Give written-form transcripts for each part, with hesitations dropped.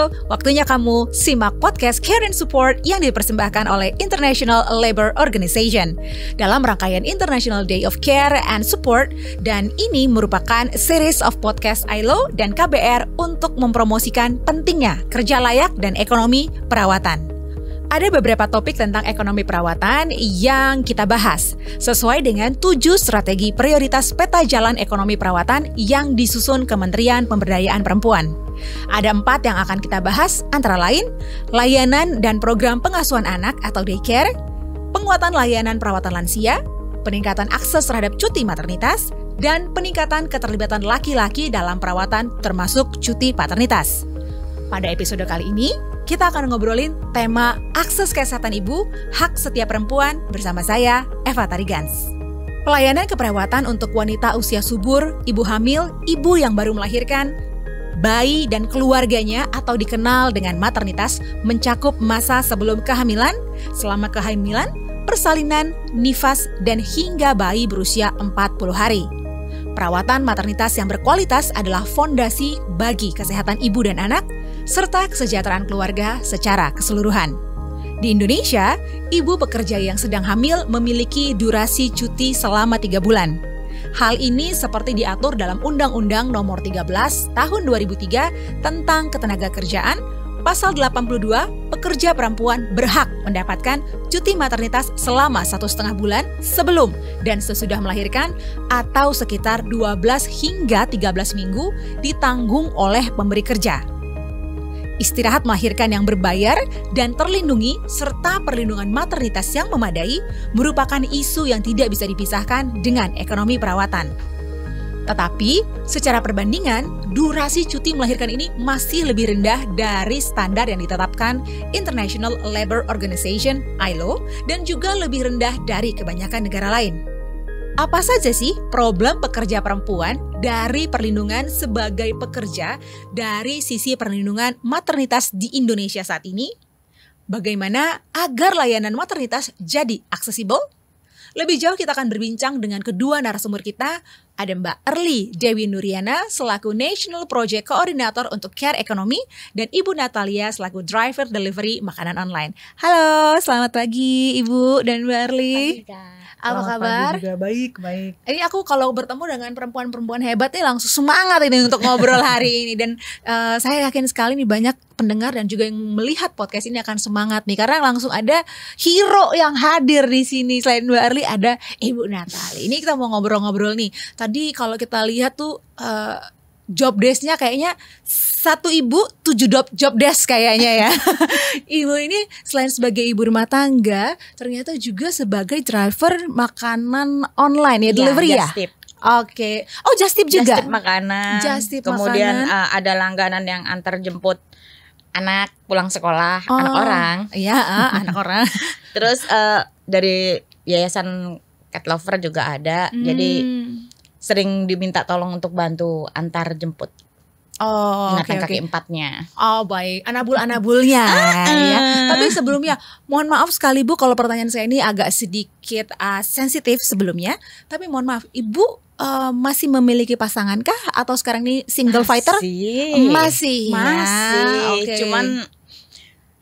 Halo, waktunya kamu simak podcast Care and Support yang dipersembahkan oleh International Labour Organization dalam rangkaian International Day of Care and Support, dan ini merupakan series of podcast ILO dan KBR untuk mempromosikan pentingnya kerja layak dan ekonomi perawatan. Ada beberapa topik tentang ekonomi perawatan yang kita bahas sesuai dengan 7 strategi prioritas peta jalan ekonomi perawatan yang disusun Kementerian Pemberdayaan Perempuan. Ada 4 yang akan kita bahas, antara lain layanan dan program pengasuhan anak atau daycare, penguatan layanan perawatan lansia, peningkatan akses terhadap cuti maternitas, dan peningkatan keterlibatan laki-laki dalam perawatan termasuk cuti paternitas. Pada episode kali ini, kita akan ngobrolin tema akses kesehatan ibu, hak setiap perempuan bersama saya, Eva Tarigans. Pelayanan keperawatan untuk wanita usia subur, ibu hamil, ibu yang baru melahirkan, bayi dan keluarganya atau dikenal dengan maternitas mencakup masa sebelum kehamilan, selama kehamilan, persalinan, nifas, dan hingga bayi berusia 40 hari. Perawatan maternitas yang berkualitas adalah fondasi bagi kesehatan ibu dan anak, serta kesejahteraan keluarga secara keseluruhan. Di Indonesia, ibu pekerja yang sedang hamil memiliki durasi cuti selama 3 bulan. Hal ini seperti diatur dalam Undang-Undang Nomor 13 Tahun 2003 tentang Ketenagakerjaan, Pasal 82, pekerja perempuan berhak mendapatkan cuti maternitas selama 1,5 bulan sebelum dan sesudah melahirkan atau sekitar 12 hingga 13 minggu ditanggung oleh pemberi kerja. Istirahat melahirkan yang berbayar dan terlindungi serta perlindungan maternitas yang memadai merupakan isu yang tidak bisa dipisahkan dengan ekonomi perawatan. Tetapi, secara perbandingan, durasi cuti melahirkan ini masih lebih rendah dari standar yang ditetapkan International Labour Organization (ILO) dan juga lebih rendah dari kebanyakan negara lain. Apa saja sih problem pekerja perempuan dari perlindungan sebagai pekerja dari sisi perlindungan maternitas di Indonesia saat ini? Bagaimana agar layanan maternitas jadi aksesibel? Lebih jauh kita akan berbincang dengan kedua narasumber kita. Ada Mbak Erly Dewi Nuriana selaku National Project Coordinator untuk Care Economy dan Ibu Natalia selaku Driver Delivery Makanan Online. Halo, selamat pagi Ibu dan Mbak Erly. Apa kabar? Juga baik. Ini aku kalau bertemu dengan perempuan-perempuan hebat nih langsung semangat ini untuk ngobrol hari ini. Dan saya yakin sekali nih banyak pendengar dan juga yang melihat podcast ini akan semangat nih. Karena langsung ada hero yang hadir di sini. Selain Mbak Erly ada Ibu Natali. Ini kita mau ngobrol-ngobrol nih. Tadi kalau kita lihat tuh job desk-nya kayaknya 1 ibu 7 job desk kayaknya ya. Ibu ini selain sebagai ibu rumah tangga, ternyata juga sebagai driver makanan online ya, delivery ya? Just Tip. Oke. Oh, Just Tip juga? Just Tip makanan. Just Tip kemudian makanan. Ada langganan yang antar jemput anak pulang sekolah, anak orang. Iya, anak orang. Terus dari Yayasan Cat Lover juga ada. Jadi sering diminta tolong untuk bantu antar jemput. Oh, Binatang oke. kaki empatnya. Oh, baik. Anabul-anabulnya ya. Tapi sebelumnya, mohon maaf sekali Bu kalau pertanyaan saya ini agak sedikit sensitif sebelumnya. Tapi mohon maaf, Ibu masih memiliki pasangan kah atau sekarang ini single fighter? Masih. Okay. Cuman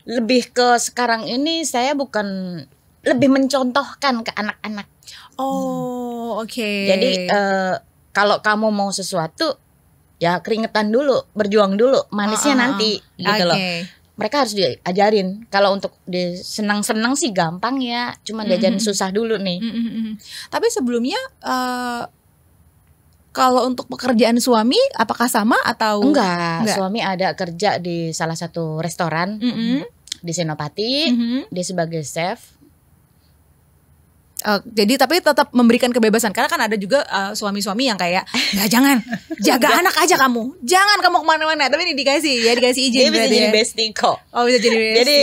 lebih ke sekarang ini saya bukan lebih mencontohkan ke anak-anak. Oh, oke. Jadi kalau kamu mau sesuatu ya keringetan dulu, berjuang dulu, manisnya nanti gitu loh. Mereka harus diajarin. Kalau untuk senang-senang sih gampang ya, cuma diajarin susah dulu nih. Tapi sebelumnya kalau untuk pekerjaan suami apakah sama atau enggak? Suami ada kerja di salah satu restoran di Senopati, dia sebagai chef. Jadi tapi tetap memberikan kebebasan karena kan ada juga suami-suami yang kayak nggak, jangan jaga anak aja kamu, jangan kamu kemana-mana, tapi ini dikasih izin. Dia bisa jadi bestie kok. Oh, bisa jadi bestie. Jadi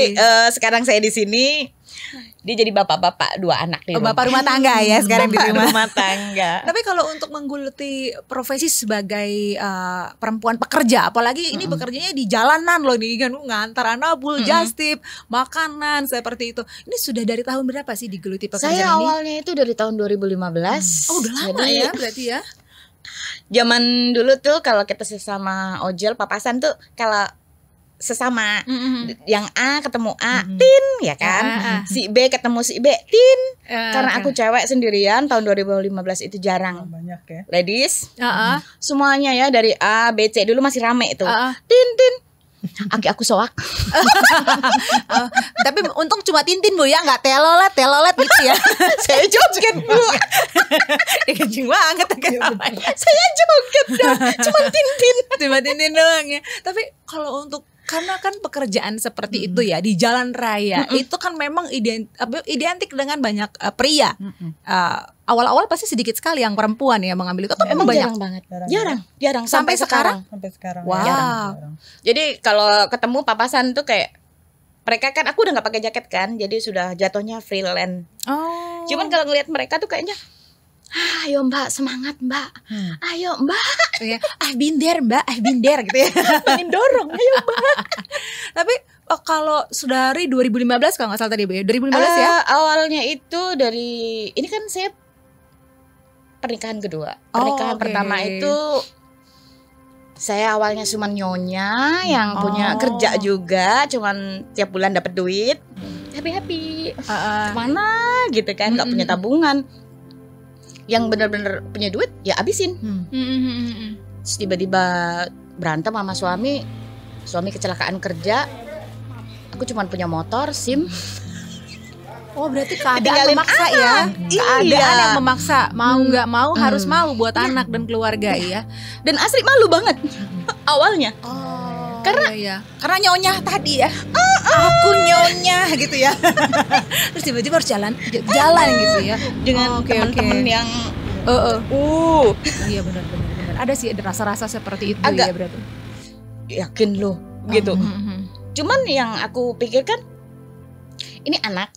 sekarang saya di sini, dia jadi bapak-bapak 2 anak di rumah. Bapak rumah tangga ya sekarang di rumah tangga. Tapi kalau untuk menggeluti profesi sebagai perempuan pekerja, apalagi ini bekerjanya di jalanan loh nih kan, ngantar anabul, just tip, makanan seperti itu. Ini sudah dari tahun berapa sih digeluti pekerjaan ini? Saya awalnya itu dari tahun 2015. Oh, udah lama ya berarti ya. Zaman dulu tuh kalau kita sesama ojol papasan tuh kalau sesama. Yang A ketemu A, tin ya kan. Si B ketemu si B, tin. Karena aku cewek sendirian tahun 2015 itu jarang. Banyak ya. Ladies. Semuanya ya dari A, B, C dulu masih rame itu. Tin. Aki aku soak. Tapi untung cuma Tintin Bu ya, nggak telolet gitu ya. Saya joget Bu. Kencing banget Saya joget dah. Cuma Tintin. Cuma Tintin doang ya. Tapi kalau untuk karena kan pekerjaan seperti itu ya di jalan raya itu kan memang identik dengan banyak pria. Awal-awal pasti sedikit sekali yang perempuan ya mengambil itu. Atau Emang banyak? jarang banget. Jarang sampai sekarang. Sampai sekarang. Wow. Jarang. Jadi kalau ketemu papasan tuh kayak mereka kan aku udah nggak pakai jaket kan, jadi sudah jatuhnya freelance. Oh. Cuman kalau ngelihat mereka tuh kayaknya ayo Mbak, semangat Mbak. Ayo Mbak. Ya, binder Mbak, binder gitu ya. Pengen dorong, ayo Mbak. Tapi kalau sudah dari 2015 kalau nggak salah tadi Bu ya, 2015 ya? Awalnya itu dari, ini kan saya pernikahan kedua. Pernikahan pertama itu saya awalnya cuma nyonya yang punya kerja juga, cuman tiap bulan dapat duit. Happy. Kemana gitu kan, nggak punya tabungan. Yang benar-benar punya duit ya abisin. Terus tiba-tiba berantem sama suami kecelakaan kerja. Aku cuma punya motor, SIM. Oh berarti keadaan memaksa ya. Keadaan yang memaksa, mau nggak mau harus mau buat anak dan keluarga ya. Dan asli malu banget awalnya. Karena nyonya tadi ya. Aku nyonya gitu ya. Terus tiba-tiba harus jalan gitu ya. Dengan teman-teman yang iya benar. Ada sih rasa-rasa seperti itu agak ya berarti. Yakin loh gitu. Cuman yang aku pikirkan ini anak.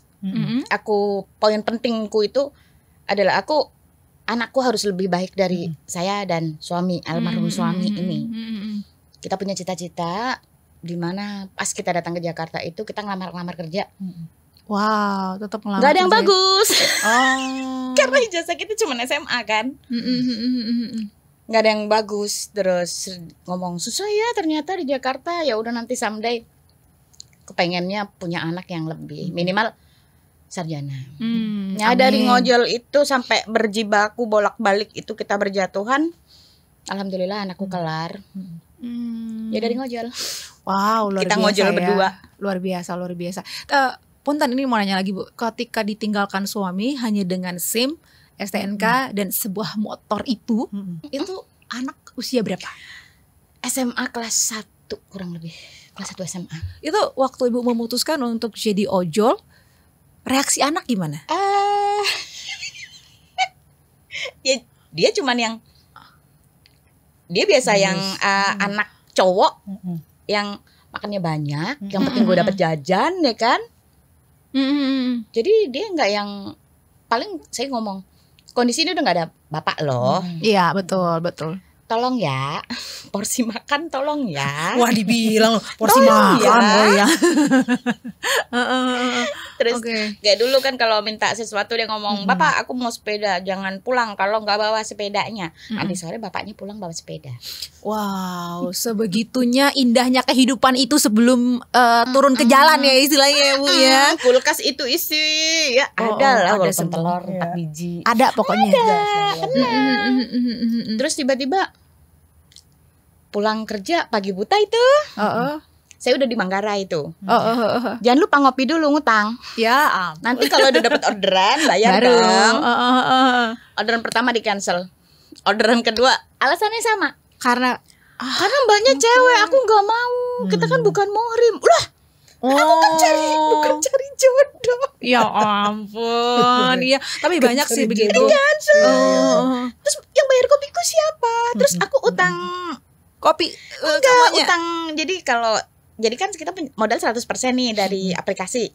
Aku poin pentingku itu adalah anakku harus lebih baik dari saya dan suami, almarhum suami ini. Kita punya cita-cita di mana pas kita datang ke Jakarta itu kita ngelamar kerja. Wow, tetap ngelamar. Gak ada yang kerja. bagus. Karena ijazah kita cuma SMA kan. Gak ada yang bagus. Terus ngomong susah ya ternyata di Jakarta. Ya udah nanti someday kepengennya punya anak yang lebih minimal sarjana. Dari ngojol itu sampai berjibaku bolak-balik itu kita berjatuhan. Alhamdulillah anakku kelar. Ya dari ngojol. Wow, luar kita biasa. Kita ngojol berdua. Luar biasa. Punten ini mau nanya lagi Bu. Ketika ditinggalkan suami hanya dengan SIM, STNK dan sebuah motor itu anak usia berapa? SMA kelas 1 kurang lebih. Kelas 1 SMA. Itu waktu Ibu memutuskan untuk jadi ojol, reaksi anak gimana? Ya, dia cuman yang dia biasa yang anak cowok yang makannya banyak, yang penting gue dapet jajan ya kan. Jadi dia nggak yang paling saya ngomong kondisi ini udah nggak ada bapak loh. Iya betul. Tolong ya porsi makan tolong ya. Wah dibilang loh porsi makan ya. Terus kayak dulu kan kalau minta sesuatu dia ngomong bapak aku mau sepeda jangan pulang kalau nggak bawa sepedanya. Nanti sore bapaknya pulang bawa sepeda. Wow sebegitunya indahnya kehidupan itu sebelum turun ke jalan ya istilahnya ya Bu ya. Kulkas itu isi ya ada lah walaupun telur 4 biji. Ada pokoknya. Terus tiba-tiba pulang kerja pagi buta itu. Saya udah di Manggarai itu. Jangan lupa ngopi dulu ngutang. Ya. Nanti kalau udah dapat orderan bayar dong. Orderan pertama di cancel. Orderan kedua alasannya sama. Karena mbaknya cewek, aku nggak mau. Kita kan bukan muhrim. Ulah. Aku kan cari jodoh. Ya ampun. Iya, tapi banyak sih begitu. Cancel. Terus yang bayar kopiku siapa? Terus aku utang kopi utang. Jadi kan kita modal 100% nih dari aplikasi.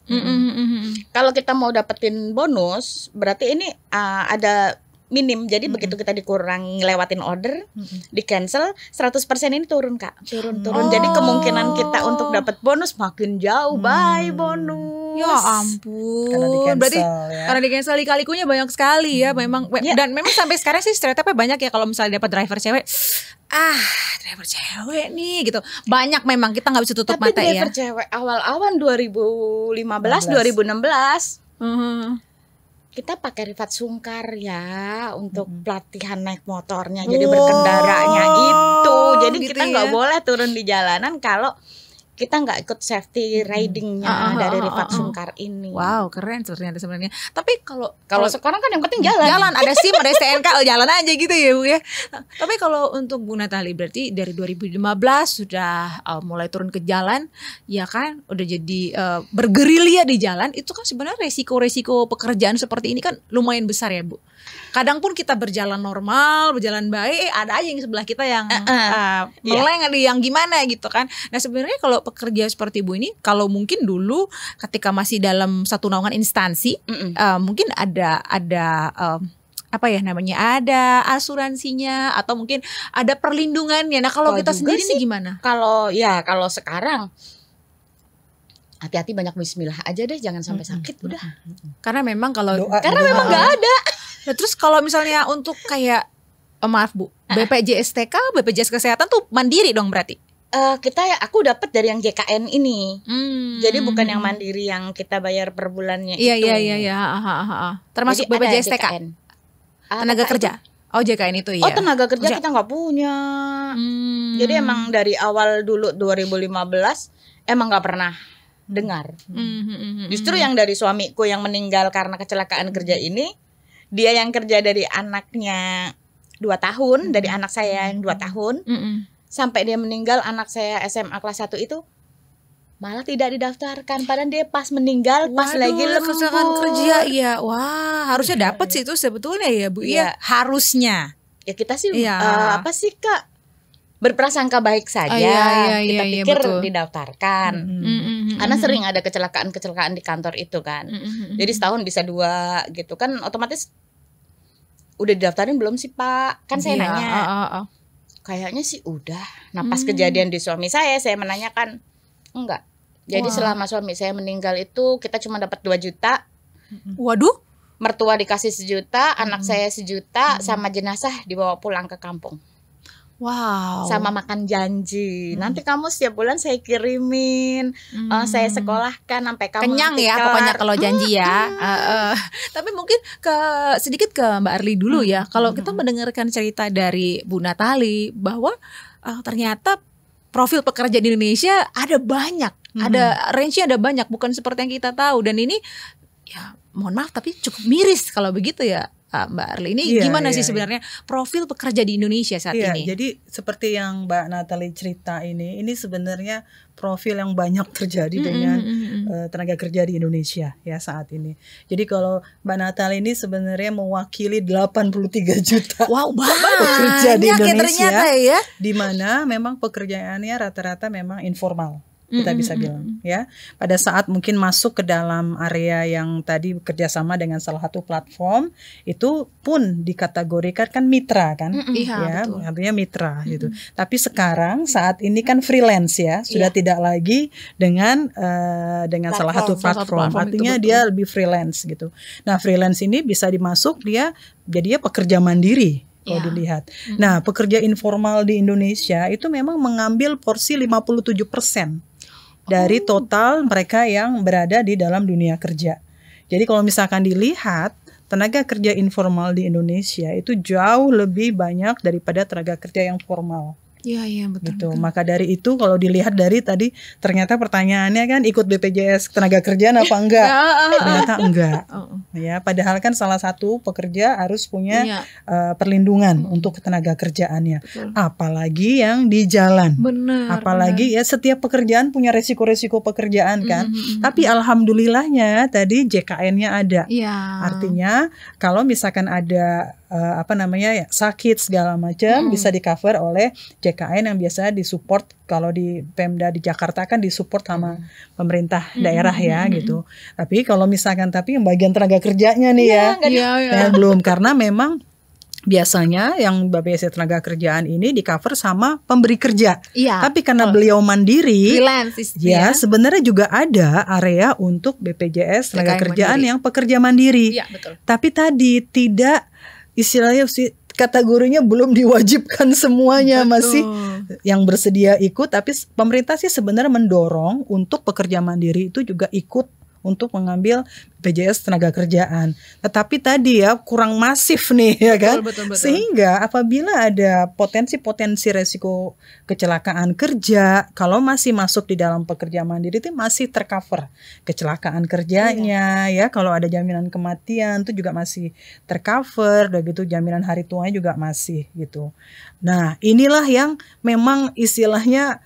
Kalau kita mau dapetin bonus, berarti ini ada minim. Jadi begitu kita dikurang ngelewatin order, di cancel 100% ini turun Kak. Turun. Jadi kemungkinan kita untuk dapat bonus makin jauh. Bye bonus. Ya ampun. Karena di cancel, berarti karena di cancel lika-likunya banyak sekali ya memang. Dan memang sampai sekarang sih stereotipnya banyak ya kalau misalnya dapat driver cewek driver cewek nih gitu. Banyak memang, kita nggak bisa tutup Tapi mata ya. driver cewek awal-awal 2016 kita pakai Rifat Sungkar ya untuk pelatihan naik motornya, jadi berkendaranya itu. Jadi gitu kita nggak boleh turun di jalanan kalau kita nggak ikut safety ridingnya dari Rifat Sungkar ini. Wow, keren sebenarnya. Tapi kalau sekarang kan yang penting jalan. Jalan, ada SIM, ada STNK, jalan aja gitu ya Bu ya. Tapi kalau untuk Bu Natali berarti dari 2015 sudah mulai turun ke jalan, ya kan, udah jadi bergerilya di jalan. Itu kan sebenarnya resiko-resiko pekerjaan seperti ini kan lumayan besar ya Bu. Kadang pun kita berjalan normal, berjalan baik, ada aja yang sebelah kita yang meleng, ada yang gimana gitu kan. Nah sebenarnya kalau pekerja seperti Bu ini, kalau mungkin dulu ketika masih dalam satu naungan instansi, mungkin ada apa ya namanya, ada asuransinya atau mungkin ada perlindungannya. Nah kalau kita sendiri nih gimana? Kalau sekarang hati-hati, banyak bismillah aja deh, jangan sampai sakit udah. Karena memang kalau memang nggak ada. Nah, terus kalau misalnya untuk kayak maaf Bu, BPJS TK, BPJS Kesehatan tuh mandiri dong berarti? Aku dapat dari yang JKN ini. Jadi bukan yang mandiri yang kita bayar per bulannya itu. Iya. Termasuk jadi BPJS TK. Tenaga kerja. Oh JKN itu ya. Oh tenaga kerja kita nggak punya. Jadi emang dari awal dulu 2015 emang nggak pernah dengar. Justru yang dari suamiku yang meninggal karena kecelakaan kerja ini, dia yang kerja dari anaknya 2 tahun, dari anak saya yang 2 tahun, sampai dia meninggal anak saya SMA kelas 1 itu malah tidak didaftarkan. Padahal dia pas meninggal, pas lagi lembur. Kecelakaan kerja, ya. Wah, harusnya dapat sih itu sebetulnya ya Bu. Iya, harusnya. Ya kita sih apa sih Kak? Berprasangka baik saja. Kita pikir didaftarkan. Karena sering ada kecelakaan di kantor itu kan. Jadi setahun bisa 2 gitu kan, otomatis udah didaftarin belum sih Pak? Kan saya nanya. Kayaknya sih udah. Nah pas kejadian di suami saya menanyakan, enggak. Jadi selama suami saya meninggal itu kita cuma dapat 2 juta. Waduh. Mertua dikasih 1 juta, anak saya 1 juta, sama jenazah dibawa pulang ke kampung. Wow. Sama makan janji. Nanti kamu setiap bulan saya kirimin, saya sekolahkan sampai kamu kenyang ya pokoknya kalau janji ya. Tapi mungkin sedikit ke Mbak Arli dulu ya. Kalau kita mendengarkan cerita dari Bu Natali bahwa ternyata profil pekerja di Indonesia ada banyak, ada range-nya ada banyak, bukan seperti yang kita tahu. Dan ini ya mohon maaf tapi cukup miris kalau begitu ya. Mbak Arli, ini gimana sih sebenarnya profil pekerja di Indonesia saat ini? Jadi seperti yang Mbak Natali cerita ini sebenarnya profil yang banyak terjadi dengan tenaga kerja di Indonesia ya saat ini. Jadi kalau Mbak Natali ini sebenarnya mewakili 83 juta pekerja di Indonesia, ya. Di mana memang pekerjaannya rata-rata memang informal. Kita bisa bilang ya, pada saat mungkin masuk ke dalam area yang tadi bekerja sama dengan salah satu platform, itu pun dikategorikan kan mitra kan, ya artinya mitra gitu. Tapi sekarang saat ini kan freelance ya, sudah tidak lagi dengan salah satu platform, artinya dia lebih freelance gitu. Nah freelance ini bisa dimasuk dia jadinya pekerja mandiri. Kalau dilihat. Nah pekerja informal di Indonesia itu memang mengambil porsi 57% dari total mereka yang berada di dalam dunia kerja. Jadi kalau misalkan dilihat tenaga kerja informal di Indonesia itu jauh lebih banyak daripada tenaga kerja yang formal. Iya betul. Gitu. Maka dari itu kalau dilihat dari tadi ternyata pertanyaannya kan ikut BPJS tenaga kerjaan apa enggak? Ternyata enggak. Ya, padahal kan salah satu pekerja harus punya perlindungan untuk tenaga kerjaannya. Betul. Apalagi yang di jalan. Apalagi ya setiap pekerjaan punya resiko-resiko pekerjaan kan. Tapi alhamdulillahnya tadi JKN-nya ada. Artinya kalau misalkan ada sakit segala macam bisa di-cover oleh JKN yang biasa disupport. Kalau di Pemda di Jakarta kan disupport sama pemerintah daerah ya gitu. Tapi kalau misalkan yang bagian tenaga kerjanya nih belum, karena memang biasanya yang BPJS tenaga kerjaan ini di-cover sama pemberi kerja. Tapi karena beliau mandiri, ya sebenarnya juga ada area untuk BPJS tenaga kerjaan yang pekerja mandiri. Tapi tadi tidak istilahnya kategorinya belum diwajibkan semuanya. Betul. Masih yang bersedia ikut, tapi pemerintah sih sebenarnya mendorong untuk pekerja mandiri itu juga ikut untuk mengambil BPJS Ketenagakerjaan. Tetapi tadi ya kurang masif nih ya kan. Betul. Sehingga apabila ada potensi resiko kecelakaan kerja, kalau masih masuk di dalam pekerja mandiri itu masih tercover kecelakaan kerjanya ya. Kalau ada jaminan kematian itu juga masih tercover, dan gitu jaminan hari tuanya juga masih gitu. Nah, inilah yang memang istilahnya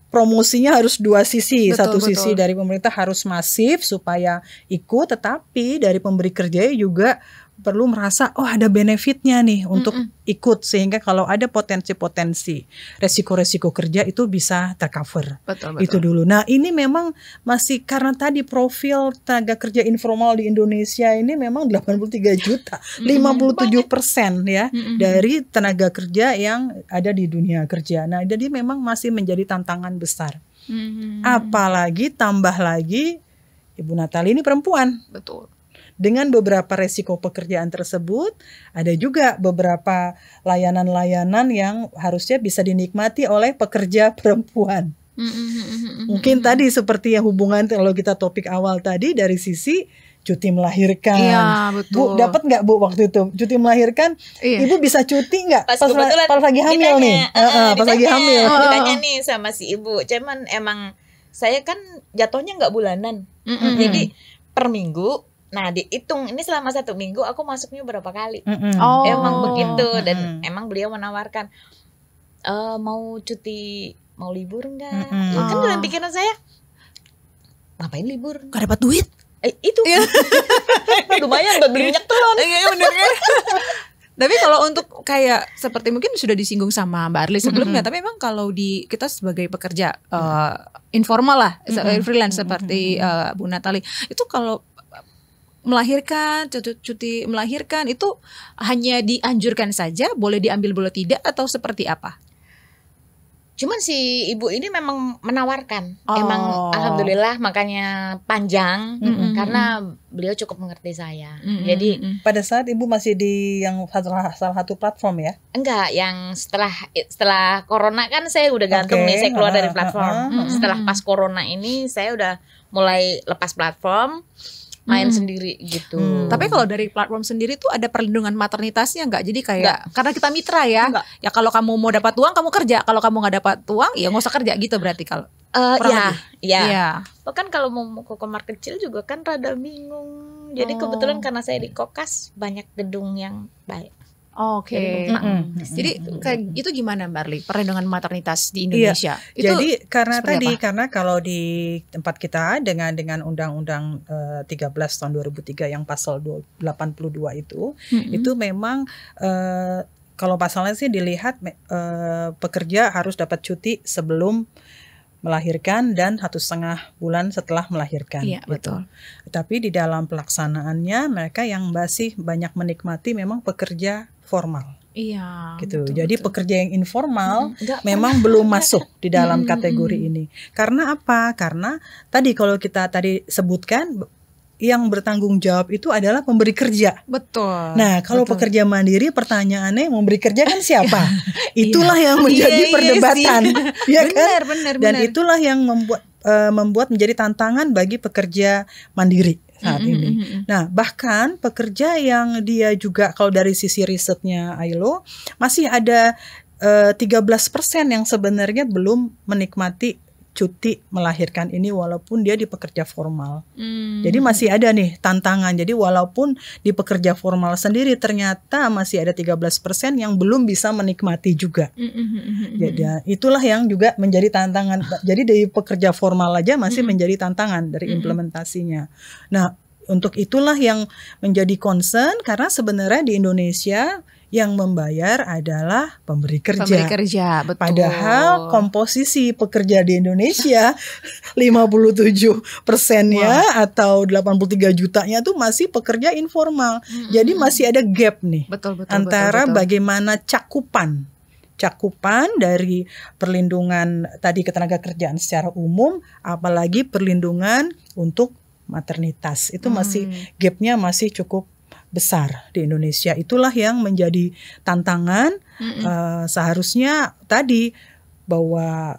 promosinya harus dua sisi. Satu sisi dari pemerintah harus masif supaya ikut, tetapi dari pemberi kerja juga perlu merasa ada benefitnya nih untuk ikut, sehingga kalau ada potensi-potensi resiko-resiko kerja itu bisa tercover. Betul. Itu dulu. Nah, ini memang masih karena tadi profil tenaga kerja informal di Indonesia ini memang 83 juta, 57% ya dari tenaga kerja yang ada di dunia kerja. Nah, jadi memang masih menjadi tantangan besar. Apalagi tambah lagi Ibu Natali ini perempuan. Betul. Dengan beberapa resiko pekerjaan tersebut, ada juga beberapa layanan-layanan yang harusnya bisa dinikmati oleh pekerja perempuan. Mungkin tadi seperti yang hubungan kalau kita topik awal tadi dari sisi cuti melahirkan. Iya, betul. Bu, dapat nggak Bu waktu itu cuti melahirkan? Iya. Ibu bisa cuti nggak pas lagi hamil nih? Pas lagi hamil. Ditanya nih sama si ibu, cuman emang saya kan jatuhnya nggak bulanan, jadi per minggu. Nah, dihitung ini selama 1 minggu aku masuknya berapa kali. Emang begitu. Dan emang beliau menawarkan mau cuti, mau libur enggak? Kan dalam pikiran saya, ngapain libur? Gak dapat duit. Itu lumayan buat beli minyak telon. Iya bener kan. Tapi kalau untuk kayak seperti mungkin sudah disinggung sama Mbak Arli sebelumnya, tapi memang kalau di kita sebagai pekerja informal lah, freelance seperti Bu Natali, itu kalau melahirkan, cuti melahirkan itu hanya dianjurkan saja, boleh diambil boleh tidak, atau seperti apa? Cuman si ibu ini memang menawarkan, emang alhamdulillah makanya panjang karena beliau cukup mengerti saya. Jadi pada saat ibu masih di yang salah satu platform ya? Enggak, yang setelah corona kan saya udah gantung nih, saya keluar dari platform. Setelah pas corona ini saya udah mulai lepas platform, main sendiri gitu. Tapi kalau dari platform sendiri tuh ada perlindungan maternitasnya nggak? Jadi kayak karena kita mitra ya, ya kalau kamu mau dapat uang kamu kerja, kalau kamu nggak dapat uang ya nggak usah kerja gitu berarti kalau. Ya. Kan kalau mau ke kamar kecil juga kan rada bingung. Jadi kebetulan karena saya di Kokas banyak gedung yang baik. Oke. Jadi kayak itu gimana Mbak Arli, perlindungan maternitas di Indonesia? Itu jadi karena kalau di tempat kita dengan Undang-Undang 13 tahun 2003 yang pasal 82 itu memang kalau pasalnya sih dilihat pekerja harus dapat cuti sebelum melahirkan dan 1,5 bulan setelah melahirkan. Iya, betul. Tapi di dalam pelaksanaannya mereka yang masih banyak menikmati memang pekerja formal. Iya. Gitu. Jadi pekerja yang informal memang belum masuk di dalam kategori ini. Karena apa? Karena tadi kalau kita sebutkan yang bertanggung jawab itu adalah pemberi kerja. Betul. Nah, kalau pekerja mandiri pertanyaannya memberi kerja kan siapa? Itulah yang menjadi perdebatan. Ya kan? Benar. Dan itulah yang membuat menjadi tantangan bagi pekerja mandiri saat ini. Nah, bahkan pekerja yang dia juga kalau dari sisi risetnya ILO masih ada 13% yang sebenarnya belum menikmati cuti melahirkan ini walaupun dia di pekerja formal. Jadi masih ada nih tantangan. Jadi walaupun di pekerja formal sendiri ternyata masih ada 13% yang belum bisa menikmati juga. Jadi itulah yang juga menjadi tantangan. Jadi dari pekerja formal aja masih menjadi tantangan dari implementasinya. Nah, untuk itulah yang menjadi concern karena sebenarnya di Indonesia yang membayar adalah pemberi kerja. Betul. Padahal komposisi pekerja di Indonesia 57%-nya atau 83 jutanya tuh masih pekerja informal. Jadi masih ada gap nih antara bagaimana cakupan dari perlindungan tadi ketenagakerjaan secara umum, apalagi perlindungan untuk maternitas itu masih gapnya masih cukup besar di Indonesia. Itulah yang menjadi tantangan. Seharusnya tadi bahwa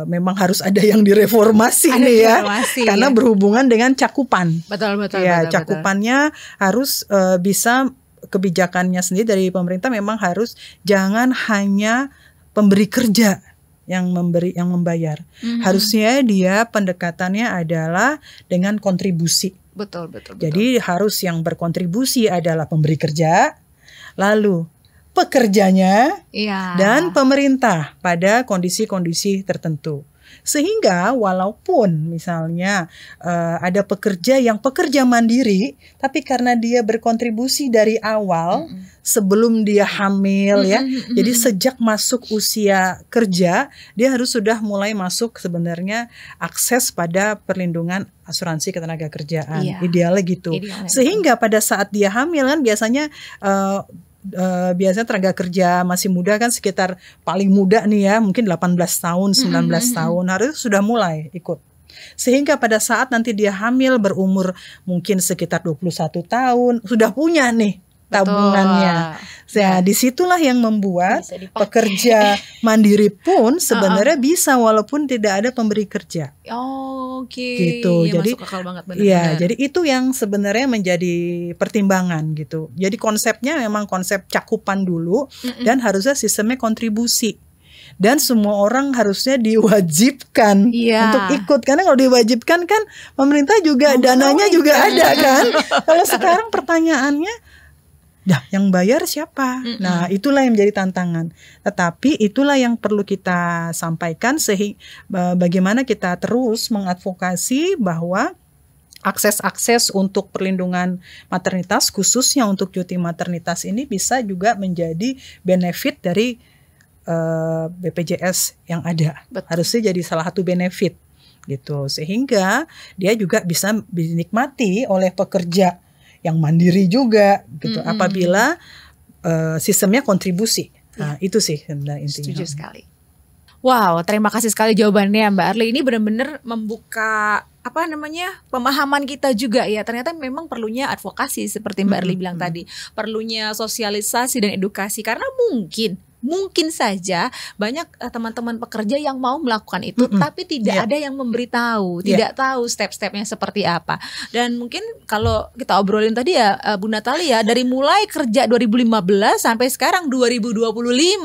memang harus ada yang direformasi nih ya, karena berhubungan dengan cakupan. Betul. Cakupannya harus bisa, kebijakannya sendiri dari pemerintah memang harus jangan hanya pemberi kerja yang membayar. Harusnya dia pendekatannya adalah dengan kontribusi. Betul. Jadi harus yang berkontribusi adalah pemberi kerja, lalu pekerjanya, dan pemerintah pada kondisi-kondisi tertentu. Sehingga walaupun misalnya ada pekerja mandiri, tapi karena dia berkontribusi dari awal sebelum dia hamil ya, jadi sejak masuk usia kerja dia harus sudah mulai masuk sebenarnya akses pada perlindungan asuransi ketenagakerjaan. Idealnya gitu. Sehingga pada saat dia hamil kan biasanya tenaga kerja masih muda kan, sekitar paling muda nih ya mungkin 18 tahun 19 tahun harus sudah mulai ikut, sehingga pada saat nanti dia hamil berumur mungkin sekitar 21 tahun sudah punya nih tabungannya. Nah, disitulah yang membuat pekerja mandiri pun sebenarnya bisa walaupun tidak ada pemberi kerja. Gitu. Ya, jadi masuk akal banget, jadi itu yang sebenarnya menjadi pertimbangan gitu. Jadi konsepnya memang konsep cakupan dulu dan harusnya sistemnya kontribusi. Dan semua orang harusnya diwajibkan untuk ikut, karena kalau diwajibkan kan pemerintah juga dananya juga ada kan. Kalau sekarang pertanyaannya, yang bayar siapa? Nah, itulah yang menjadi tantangan. Tetapi itulah yang perlu kita sampaikan, sehingga bagaimana kita terus mengadvokasi bahwa akses untuk perlindungan maternitas, khususnya untuk cuti maternitas ini bisa juga menjadi benefit dari BPJS yang ada. Harusnya jadi salah satu benefit gitu, sehingga dia juga bisa dinikmati oleh pekerja yang mandiri juga gitu, apabila sistemnya kontribusi. Nah, itu sih sebenarnya intinya. Setuju sekali. Wow, terima kasih sekali jawabannya Mbak Arli. Ini benar-benar membuka pemahaman kita juga ya. Ternyata memang perlunya advokasi seperti Mbak Arli bilang tadi, perlunya sosialisasi dan edukasi, karena mungkin saja banyak teman-teman pekerja yang mau melakukan itu, tapi tidak ada yang memberitahu, tidak tahu step-stepnya seperti apa. Dan mungkin kalau kita obrolin tadi ya Bu Natalia, dari mulai kerja 2015 sampai sekarang 2025,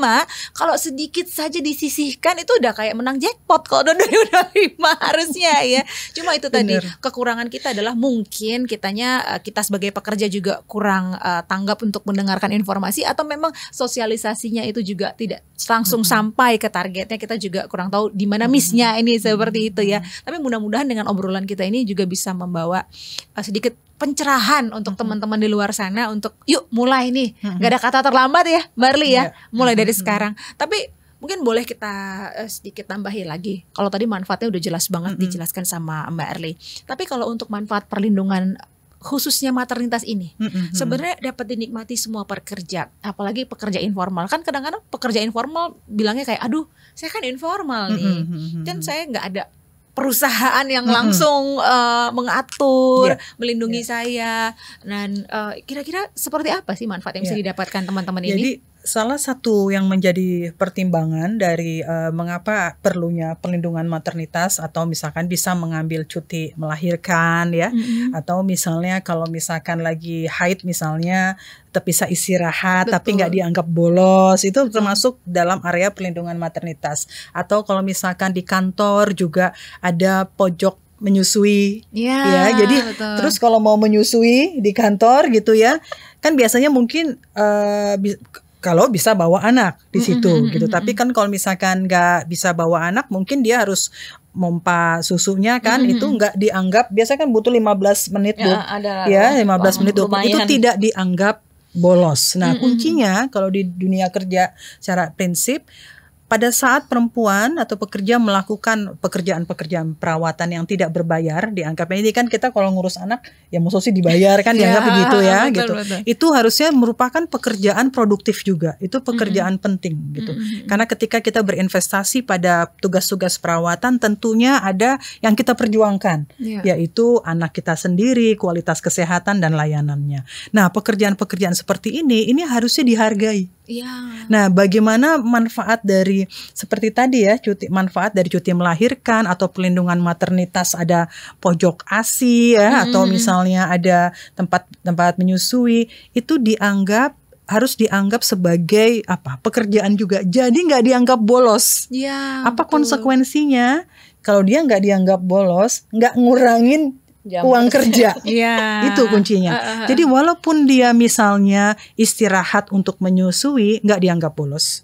kalau sedikit saja disisihkan itu udah kayak menang jackpot kalau 2025 harusnya ya. Cuma itu tadi kekurangan kita adalah mungkin kita sebagai pekerja juga kurang tanggap untuk mendengarkan informasi, atau memang sosialisasinya itu juga tidak langsung sampai ke targetnya. Kita juga kurang tahu di mana miss-nya ini, seperti itu ya. Tapi mudah-mudahan dengan obrolan kita ini juga bisa membawa sedikit pencerahan untuk teman-teman di luar sana, untuk yuk mulai nih. Gak ada kata terlambat ya Mbak Arli ya, mulai dari sekarang. Tapi mungkin boleh kita sedikit tambahi lagi. Kalau tadi manfaatnya udah jelas banget dijelaskan sama Mbak Arli. Tapi kalau untuk manfaat perlindungan khususnya maternitas ini, sebenarnya dapat dinikmati semua pekerja, apalagi pekerja informal. Kan kadang-kadang pekerja informal bilangnya kayak, aduh saya kan informal nih, dan saya nggak ada perusahaan yang langsung mengatur, melindungi saya. Dan kira-kira seperti apa sih manfaat yang bisa didapatkan teman-teman ini? Jadi salah satu yang menjadi pertimbangan dari mengapa perlunya perlindungan maternitas, atau misalkan bisa mengambil cuti melahirkan ya, atau misalnya kalau misalkan lagi haid misalnya bisa istirahat tapi nggak dianggap bolos, itu termasuk dalam area perlindungan maternitas. Atau kalau misalkan di kantor juga ada pojok menyusui ya, jadi terus kalau mau menyusui di kantor gitu ya, kan biasanya mungkin kalau bisa bawa anak di situ gitu. Tapi kan kalau misalkan nggak bisa bawa anak, mungkin dia harus mompa susunya kan, itu nggak dianggap, biasanya kan butuh 15 menit ya, 15 menit itu tidak dianggap bolos. Nah, kuncinya kalau di dunia kerja secara prinsip, pada saat perempuan atau pekerja melakukan pekerjaan-pekerjaan perawatan yang tidak berbayar, dianggapnya ini kan kita kalau ngurus anak ya mesti dibayar kan, dianggap begitu ya gitu. Itu harusnya merupakan pekerjaan produktif juga. Itu pekerjaan penting gitu. Karena ketika kita berinvestasi pada tugas-tugas perawatan, tentunya ada yang kita perjuangkan, yaitu anak kita sendiri, kualitas kesehatan dan layanannya. Nah, pekerjaan-pekerjaan seperti ini harusnya dihargai. Nah, bagaimana manfaat dari seperti tadi ya, manfaat dari cuti melahirkan atau pelindungan maternitas, ada pojok ASI ya, atau misalnya ada tempat menyusui, itu harus dianggap sebagai pekerjaan juga. Jadi nggak dianggap bolos. Apa konsekuensinya? Kalau dia nggak dianggap bolos, nggak ngurangin uang kerja. Itu kuncinya. Jadi walaupun dia misalnya istirahat untuk menyusui, nggak dianggap bolos.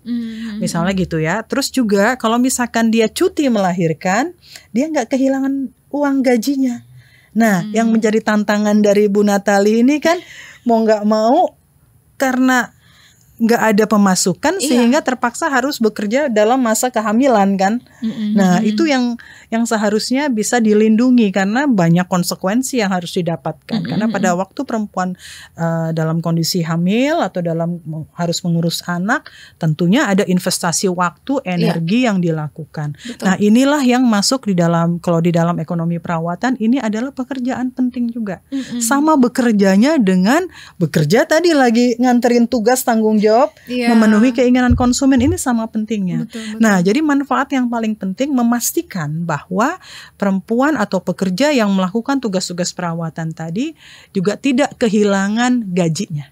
Misalnya gitu ya. Terus juga kalau misalkan dia cuti melahirkan, dia nggak kehilangan uang gajinya. Nah, yang menjadi tantangan dari Bu Natali ini kan mau nggak mau, karena nggak ada pemasukan sehingga terpaksa harus bekerja dalam masa kehamilan kan. Nah, itu yang seharusnya bisa dilindungi karena banyak konsekuensi yang harus didapatkan. Karena pada waktu perempuan dalam kondisi hamil atau harus mengurus anak, tentunya ada investasi waktu, energi yang dilakukan. Nah, inilah yang masuk kalau di dalam ekonomi perawatan, ini adalah pekerjaan penting juga. Sama bekerjanya dengan bekerja tadi lagi nganterin tugas tanggung jawab, memenuhi keinginan konsumen, ini sama pentingnya. Nah, jadi manfaat yang paling penting memastikan bahwa perempuan atau pekerja yang melakukan tugas-tugas perawatan tadi juga tidak kehilangan gajinya.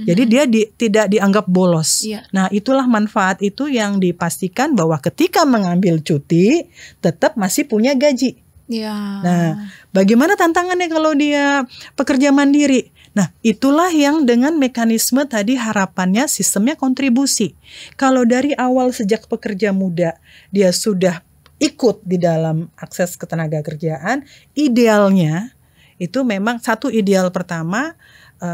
Jadi dia tidak dianggap bolos. Nah, itulah manfaat itu yang dipastikan bahwa ketika mengambil cuti tetap masih punya gaji. Nah, bagaimana tantangannya kalau dia pekerja mandiri? Nah, itulah yang dengan mekanisme tadi harapannya sistemnya kontribusi. Kalau dari awal sejak pekerja muda dia sudah ikut di dalam akses ketenaga kerjaan, idealnya itu memang satu ideal pertama,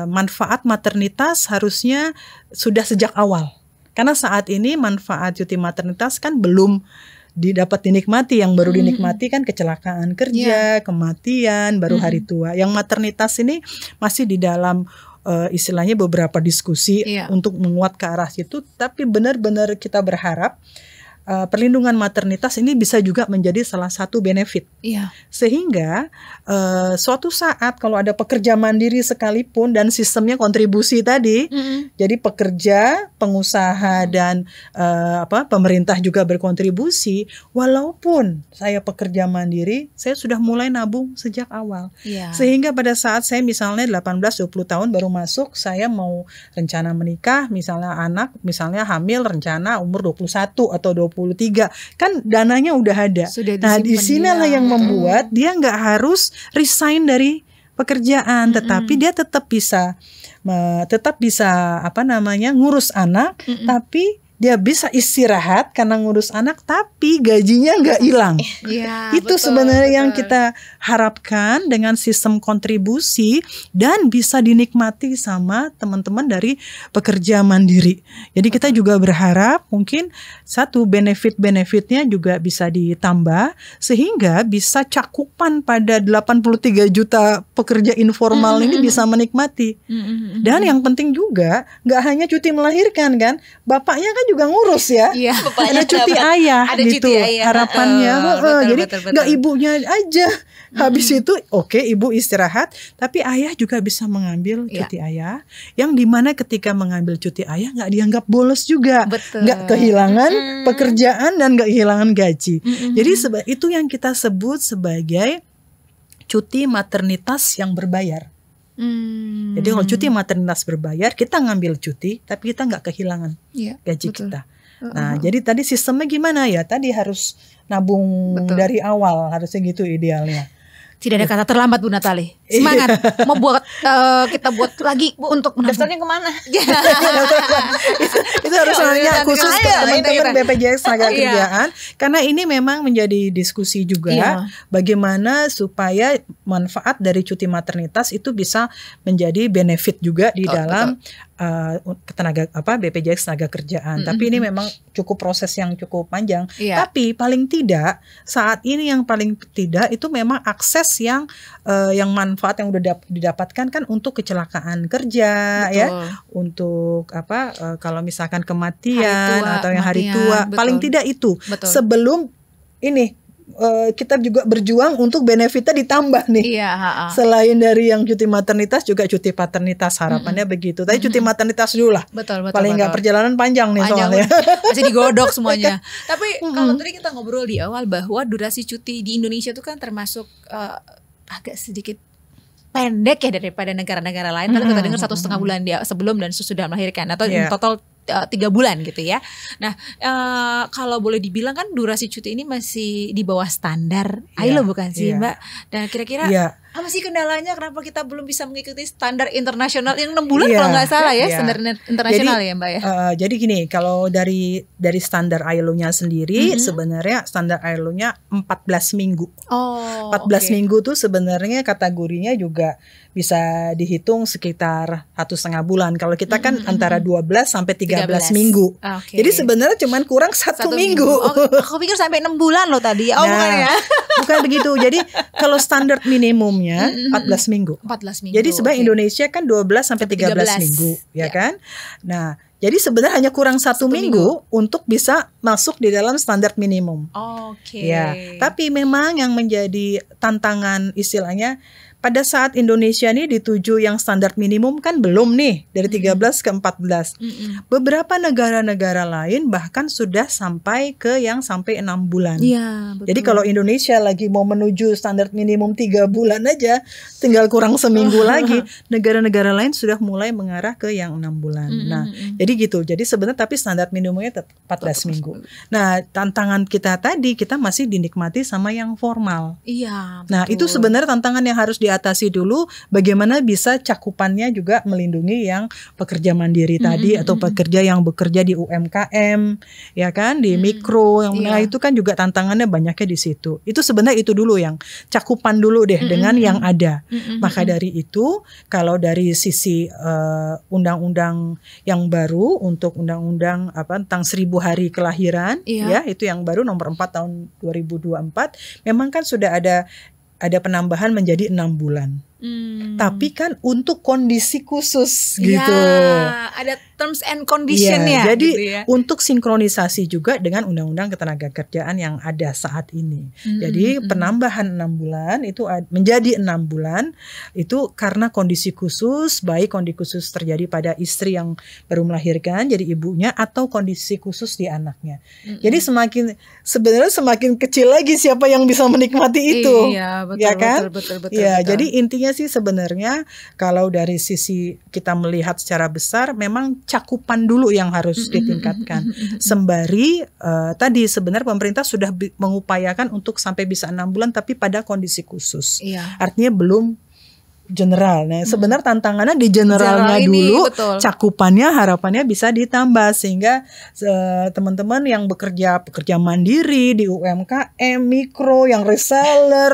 manfaat maternitas harusnya sudah sejak awal. Karena saat ini manfaat cuti maternitas kan belum dapat dinikmati. Yang baru dinikmati kan kecelakaan kerja, kematian, baru hari tua. Yang maternitas ini masih di dalam istilahnya beberapa diskusi untuk menguat ke arah situ. Tapi benar-benar kita berharap perlindungan maternitas ini bisa juga menjadi salah satu benefit. Sehingga suatu saat kalau ada pekerja mandiri sekalipun dan sistemnya kontribusi tadi, jadi pekerja, pengusaha dan pemerintah juga berkontribusi. Walaupun saya pekerja mandiri, saya sudah mulai nabung sejak awal. Sehingga pada saat saya misalnya 18-20 tahun baru masuk, saya mau rencana menikah, misalnya anak, misalnya hamil rencana umur 21 atau 23, kan dananya udah ada. Nah, di sinilah yang membuat dia nggak harus resign dari pekerjaan, tetapi dia tetap bisa ngurus anak, tapi dia bisa istirahat karena ngurus anak, tapi gajinya nggak hilang. Itu sebenarnya yang kita harapkan dengan sistem kontribusi dan bisa dinikmati sama teman-teman dari pekerja mandiri. Jadi kita juga berharap mungkin satu benefit-benefitnya juga bisa ditambah sehingga bisa cakupan pada 83 juta pekerja informal ini bisa menikmati. Dan yang penting juga nggak hanya cuti melahirkan kan, bapaknya kan juga ngurus ya. Ada cuti ayah gitu harapannya. Jadi nggak ibunya aja habis itu ibu istirahat, tapi ayah juga bisa mengambil cuti ayah, yang dimana ketika mengambil cuti ayah nggak dianggap bolos juga, nggak kehilangan pekerjaan dan nggak kehilangan gaji. Jadi itu yang kita sebut sebagai cuti maternitas yang berbayar. Jadi kalau cuti maternitas berbayar, kita ngambil cuti tapi kita nggak kehilangan gaji kita. Nah, jadi tadi sistemnya gimana ya? Tadi harus nabung dari awal, harusnya gitu idealnya. Tidak ada kata terlambat Bu Natali. Semangat kita buat lagi untuk daftarnya kemana? Itu harus nanya khusus ke teman-teman BPJS Tenaga Kerjaan, karena ini memang menjadi diskusi juga bagaimana supaya manfaat dari cuti maternitas itu bisa menjadi benefit juga di dalam BPJS Ketenagakerjaan. Tapi ini memang cukup proses yang cukup panjang. Tapi paling tidak saat ini yang paling tidak itu memang akses yang manfaat yang udah didapatkan kan untuk kecelakaan kerja. Betul. Ya, untuk kalau misalkan kematian atau yang hari tua, betul. Paling tidak itu. Betul. Sebelum ini kita juga berjuang untuk benefitnya ditambah nih. Selain dari yang cuti maternitas juga cuti paternitas, harapannya begitu. Tapi cuti maternitas dulu lah. Betul. Paling nggak perjalanan panjang nih soalnya. Masih digodok semuanya. Tapi kalau tadi kita ngobrol di awal bahwa durasi cuti di Indonesia itu kan termasuk agak sedikit pendek ya daripada negara-negara lain. Kalau kita dengar 1,5 bulan dia sebelum dan sesudah melahirkan atau in total 3 bulan gitu ya. Nah, kalau boleh dibilang kan durasi cuti ini masih di bawah standar ILO bukan sih Mbak? Dan kira-kira apa sih kendalanya kenapa kita belum bisa mengikuti standar internasional yang 6 bulan kalau nggak salah ya, standar internasional ya Mbak ya? Jadi gini, kalau dari standar ILO-nya sendiri sebenarnya standar ILO-nya 14 minggu. 14 minggu tuh sebenarnya kategorinya juga bisa dihitung sekitar 1,5 bulan. Kalau kita kan antara 12 sampai 13 minggu. Jadi sebenarnya cuman kurang 1 minggu. Aku pikir sampai 6 bulan loh tadi. Bukan ya? Bukan begitu. Jadi kalau standar minimumnya 14 minggu. 14 minggu. Jadi sebenarnya Indonesia kan 12 sampai 13 minggu, ya kan? Nah, jadi sebenarnya hanya kurang 1 minggu untuk bisa masuk di dalam standar minimum. Ya, tapi memang yang menjadi tantangan istilahnya pada saat Indonesia nih dituju yang standar minimum kan belum nih dari 13 ke 14. Beberapa negara-negara lain bahkan sudah sampai ke yang sampai 6 bulan. Betul. Jadi kalau Indonesia lagi mau menuju standar minimum 3 bulan aja, tinggal kurang seminggu lagi. Negara-negara lain sudah mulai mengarah ke yang 6 bulan. Nah, jadi gitu. Jadi sebenarnya tapi standar minimumnya tetap 14 minggu. Nah, tantangan kita tadi kita masih dinikmati sama yang formal. Nah, itu sebenarnya tantangan yang harus diatasi dulu, bagaimana bisa cakupannya juga melindungi yang pekerja mandiri tadi atau pekerja yang bekerja di UMKM, ya kan, di mikro yang itu kan juga tantangannya banyaknya di situ. Itu sebenarnya itu dulu yang cakupan dulu deh dengan yang ada. Maka dari itu kalau dari sisi undang-undang yang baru untuk undang-undang tentang 1000 hari kelahiran, ya itu yang baru nomor 4 tahun 2024, memang kan sudah ada penambahan menjadi 6 bulan. Tapi kan untuk kondisi khusus gitu. Ada terms and condition-nya. Jadi gitu ya. Untuk sinkronisasi juga dengan Undang-Undang Ketenagakerjaan yang ada saat ini. Jadi penambahan 6 bulan itu menjadi 6 bulan itu karena kondisi khusus, baik kondisi khusus terjadi pada istri yang baru melahirkan jadi ibunya atau kondisi khusus di anaknya. Jadi sebenarnya semakin kecil lagi siapa yang bisa menikmati itu. Betul, ya kan? Betul. Jadi intinya sih sebenarnya kalau dari sisi kita melihat secara besar memang cakupan dulu yang harus ditingkatkan. Sembari tadi sebenarnya pemerintah sudah mengupayakan untuk sampai bisa 6 bulan tapi pada kondisi khusus. Artinya belum general. Nah, sebenarnya tantangannya di generalnya dulu, cakupannya harapannya bisa ditambah sehingga teman-teman yang pekerja mandiri di UMKM, mikro, yang reseller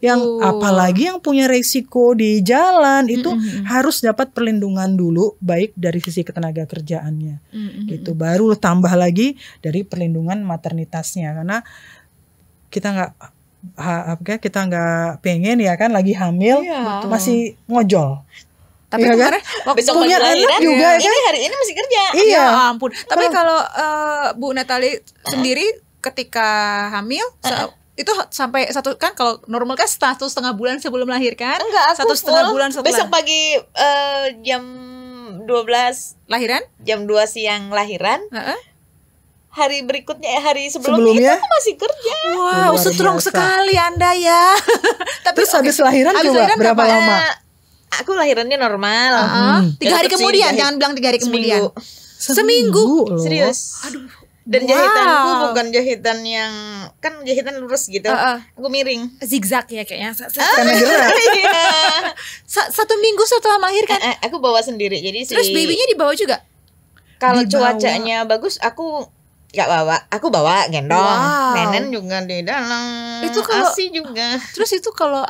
yang apalagi yang punya resiko di jalan itu harus dapat perlindungan dulu baik dari sisi ketenagakerjaannya. Gitu. Baru tambah lagi dari perlindungan maternitasnya karena kita nggak pengen ya kan lagi hamil masih ngojol. Tapi kemarin besok punya anak juga kan? Ini hari ini masih kerja. Ya ampun. Tapi kalau Bu Natali sendiri ketika hamil itu sampai kan kalau normal kan 1,5 bulan sebelum melahirkan. Enggak, aku 1,5 bulan setelah. Besok pagi jam 12 lahiran, jam 2 siang lahiran. Hari berikutnya hari sebelumnya itu masih kerja. Wow, strong sekali Anda ya. Tapi terus habis lahiran juga berapa lama? Aku lahirannya normal. 3 hari kemudian, jangan bilang 3 hari kemudian. Seminggu. Serius. Aduh. Dan jahitanku bukan jahitan yang kan jahitan lurus gitu. Aku miring. Zigzag ya kayaknya. Karena gerak. 1 minggu setelah melahirkan. Aku bawa sendiri. Jadi terus babynya dibawa juga. Kalau cuacanya bagus aku gak bawa, aku bawa gendong. Nenen juga di dalam. Itu kalau ASI juga. Terus itu kalau